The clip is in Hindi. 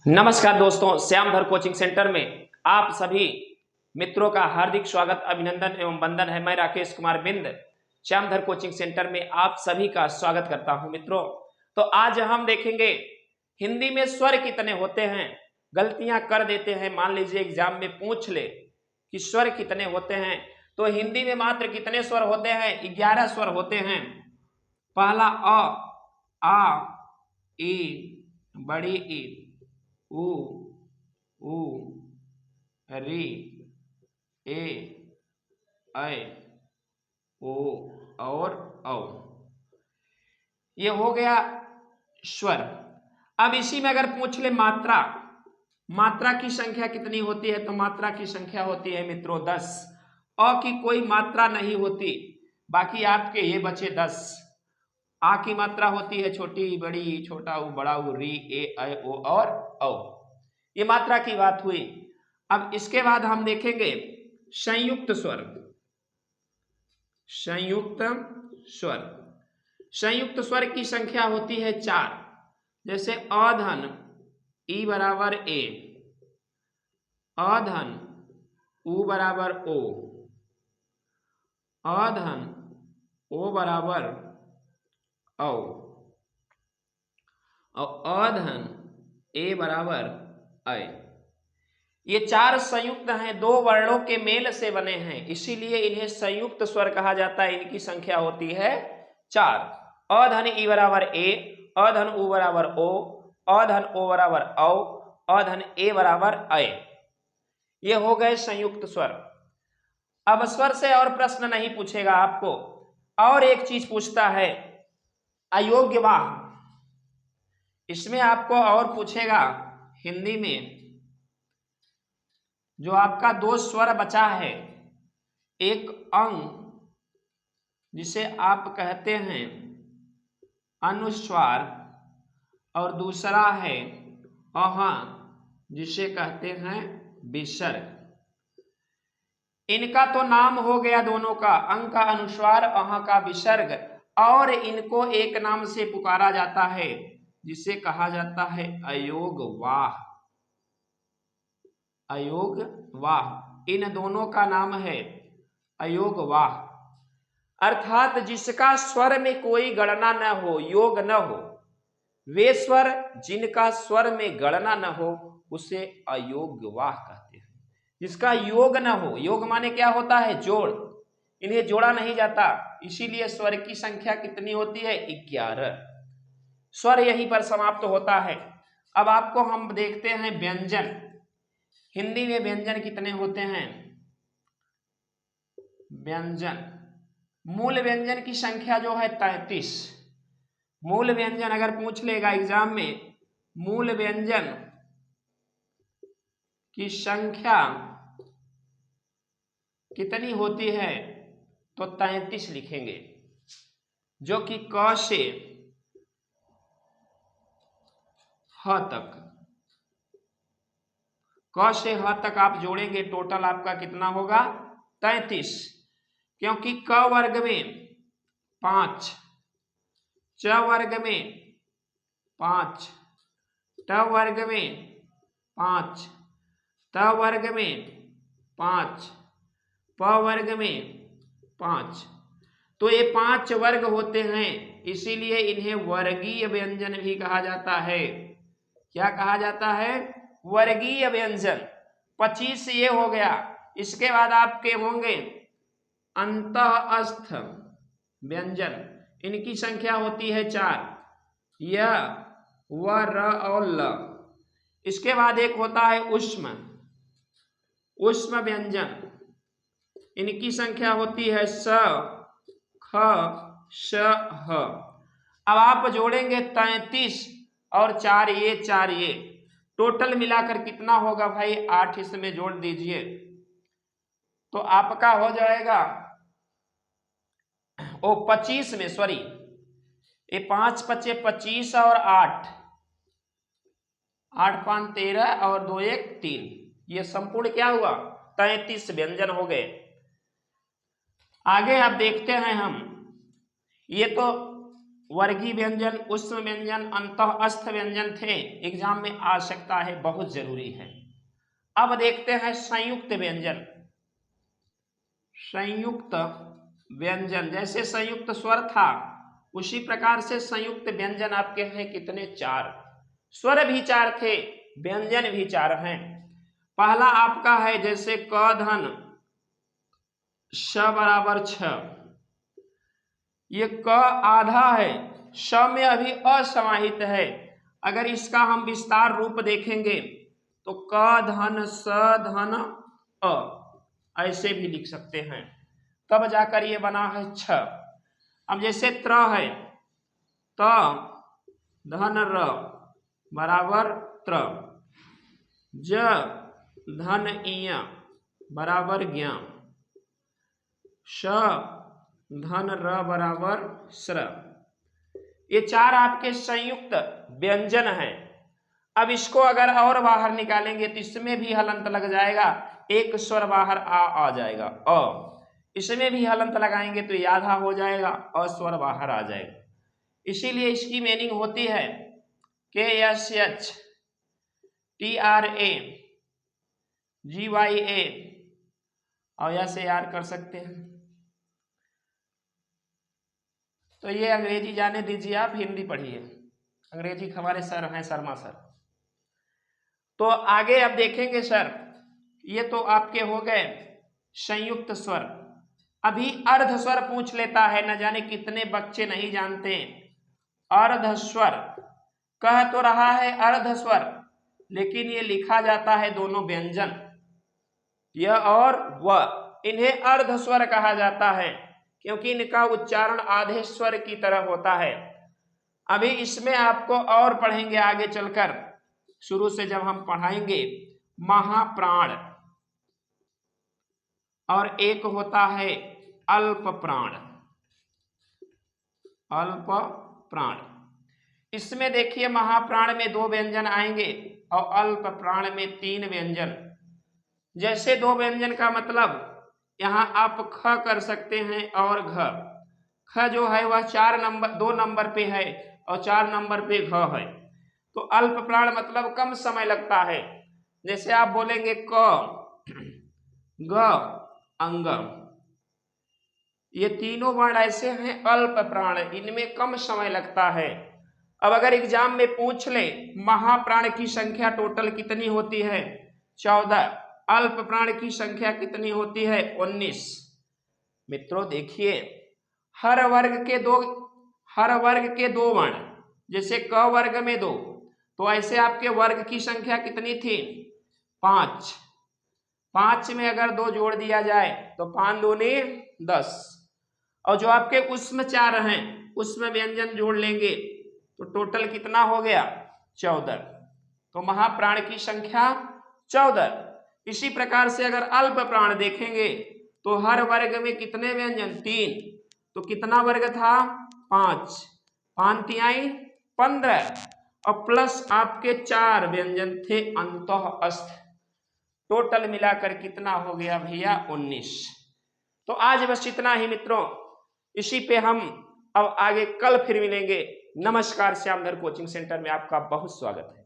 नमस्कार दोस्तों, श्यामधर कोचिंग सेंटर में आप सभी मित्रों का हार्दिक स्वागत, अभिनंदन एवं वंदन है। मैं राकेश कुमार बिंद श्यामधर कोचिंग सेंटर में आप सभी का स्वागत करता हूं। मित्रों, तो आज हम देखेंगे हिंदी में स्वर कितने होते हैं। गलतियां कर देते हैं, मान लीजिए एग्जाम में पूछ ले कि स्वर कितने होते हैं, तो हिंदी में मात्र कितने स्वर होते हैं? 11 स्वर होते हैं। पहला अ, आ, ई, बड़ी ई, उ, ऊ, री, ए, ऐ, ओ और औ। ये हो गया स्वर। अब इसी में अगर पूछ ले मात्रा, मात्रा की संख्या कितनी होती है, तो मात्रा की संख्या होती है मित्रों 10। अ की कोई मात्रा नहीं होती, बाकी आपके ये बचे 10। आ की मात्रा होती है छोटी, बड़ी, छोटा ऊ, बड़ा ऊ, री, ए, ऐ, ओ और औ। ये मात्रा की बात हुई। अब इसके बाद हम देखेंगे संयुक्त स्वर। संयुक्त स्वर, संयुक्त स्वर की संख्या होती है 4। जैसे अधन ई बराबर ए, अधन उ बराबर ओ, अधन ओ बराबर औ, और अधन ए बराबर ऐ। ये 4 संयुक्त हैं, 2 वर्णों के मेल से बने हैं, इसीलिए इन्हें संयुक्त स्वर कहा जाता है। इनकी संख्या होती है 4। अधन ई बराबर ए, अधन उ बराबर ओ, अधन ओ बराबर औ, अधन ए बराबर ऐ। ये हो गए संयुक्त स्वर। अब स्वर से और प्रश्न नहीं पूछेगा आपको, और एक चीज पूछता है अयोग्य वाह। इसमें आपको और पूछेगा हिंदी में, जो आपका 2 स्वर बचा है, एक अंग जिसे आप कहते हैं अनुस्वार और दूसरा है अहा जिसे कहते हैं विसर्ग। इनका तो नाम हो गया दोनों का, अंग का अनुस्वार, अहा का विसर्ग, और इनको एक नाम से पुकारा जाता है जिसे कहा जाता है अयोग वाह। अयोग वाह, इन दोनों का नाम है अयोग वाह। अर्थात जिसका स्वर में कोई गणना न हो, योग न हो, वे स्वर जिनका स्वर में गणना न हो उसे अयोग्यवाह कहते हैं। जिसका योग न हो, योग माने क्या होता है? जोड़। इन्हें जोड़ा नहीं जाता, इसीलिए स्वर की संख्या कितनी होती है? 11। स्वर यहीं पर समाप्त होता है। अब आपको हम देखते हैं व्यंजन। हिंदी में व्यंजन कितने होते हैं? व्यंजन, मूल व्यंजन की संख्या जो है 33। मूल व्यंजन अगर पूछ लेगा एग्जाम में, मूल व्यंजन की संख्या कितनी होती है, तो 33 लिखेंगे, जो कि क से ह तक, क से ह तक आप जोड़ेंगे, टोटल आपका कितना होगा? 33। क्योंकि क वर्ग में 5, च वर्ग में 5, ट वर्ग में 5, त वर्ग में 5, प वर्ग में 5, तो ये 5 वर्ग होते हैं, इसीलिए इन्हें वर्गीय व्यंजन भी कहा जाता है। क्या कहा जाता है? वर्गीय व्यंजन। 25 ये हो गया। इसके बाद आपके होंगे अंतःस्थ व्यंजन। इनकी संख्या होती है 4, य, व, र और ल। इसके बाद एक होता है उष्म, उष्म व्यंजन। इनकी संख्या होती है स, ख, श, ह। अब आप जोड़ेंगे 33 और 4 ये, 4 ये, टोटल मिलाकर कितना होगा भाई? 8 इसमें जोड़ दीजिए, तो आपका हो जाएगा 25 में, सॉरी, ये 5 पचे 25 और 8, 8 5 13 और 2 1 3, ये संपूर्ण क्या हुआ? 33 व्यंजन हो गए। आगे आप देखते हैं हम, ये तो वर्गीय व्यंजन, उष्म व्यंजन, अंतः अस्थ व्यंजन थे, एग्जाम में आ सकता है, बहुत जरूरी है। अब देखते हैं संयुक्त व्यंजन। संयुक्त व्यंजन, जैसे संयुक्त स्वर था उसी प्रकार से संयुक्त व्यंजन आपके हैं कितने? 4। स्वर भी 4 थे, व्यंजन भी 4 हैं। पहला आपका है जैसे क धन श बराबर 6, ये क आधा है, श में अभी असमाहित है। अगर इसका हम विस्तार रूप देखेंगे तो क धन स धन अ, ऐसे भी लिख सकते हैं, तब जाकर ये बना है 6। अब जैसे त्र है, त धन र बराबर त्र, ज धन इय बराबर ज्ञ, श धन र बराबर स्र। ये 4 आपके संयुक्त व्यंजन हैं। अब इसको अगर और बाहर निकालेंगे तो इसमें भी हलंत लग जाएगा, एक स्वर बाहर आ जाएगा अ, इसमें भी हलंत लगाएंगे तो ये आधा हो जाएगा, अस्वर बाहर आ जाएगा। इसीलिए इसकी मीनिंग होती है KSH TRA GYA और ऐसे यार कर सकते हैं। तो ये अंग्रेजी जाने दीजिए, आप हिंदी पढ़िए, अंग्रेजी हमारे सर हैं शर्मा सर। तो आगे अब देखेंगे सर, ये तो आपके हो गए संयुक्त स्वर। अभी अर्ध स्वर पूछ लेता है, न जाने कितने बच्चे नहीं जानते। अर्ध स्वर कह तो रहा है अर्ध स्वर, लेकिन ये लिखा जाता है दोनों व्यंजन, य और व, इन्हें अर्ध स्वर कहा जाता है क्योंकि इनका उच्चारण आधे स्वर की तरह होता है। अभी इसमें आपको और पढ़ेंगे आगे चलकर, शुरू से जब हम पढ़ाएंगे। महाप्राण और एक होता है अल्प प्राण। अल्प प्राण, इसमें देखिए महाप्राण में 2 व्यंजन आएंगे और अल्प प्राण में 3 व्यंजन। जैसे 2 व्यंजन का मतलब यहाँ आप ख कर सकते हैं और घ। ख जो है वह 2 नंबर पे है और 4 नंबर पे घ है। तो अल्प प्राण मतलब कम समय लगता है। जैसे आप बोलेंगे क ग अंग, ये तीनों वर्ण ऐसे हैं अल्प प्राण, इनमें कम समय लगता है। अब अगर एग्जाम में पूछ ले महाप्राण की संख्या टोटल कितनी होती है? 14। अल्प प्राण की संख्या कितनी होती है? 19। मित्रों देखिए, हर वर्ग के 2 वर्ण, जैसे क वर्ग में 2, तो ऐसे आपके वर्ग की संख्या कितनी थी? 5। 5 में अगर 2 जोड़ दिया जाए तो 5 दूनी 10, और जो आपके उसमें 4 हैं उसमें व्यंजन जोड़ लेंगे तो टोटल कितना हो गया? 14। तो महाप्राण की संख्या 14। इसी प्रकार से अगर अल्प प्राण देखेंगे तो हर वर्ग में कितने व्यंजन? 3, तो कितना वर्ग था? 5, 5 तिहाई 15, और प्लस आपके 4 व्यंजन थे अंतः अस्थ। टोटल मिलाकर कितना हो गया भैया? 19। तो आज बस इतना ही मित्रों, इसी पे हम अब आगे कल फिर मिलेंगे। नमस्कार, श्यामधर कोचिंग सेंटर में आपका बहुत स्वागत है।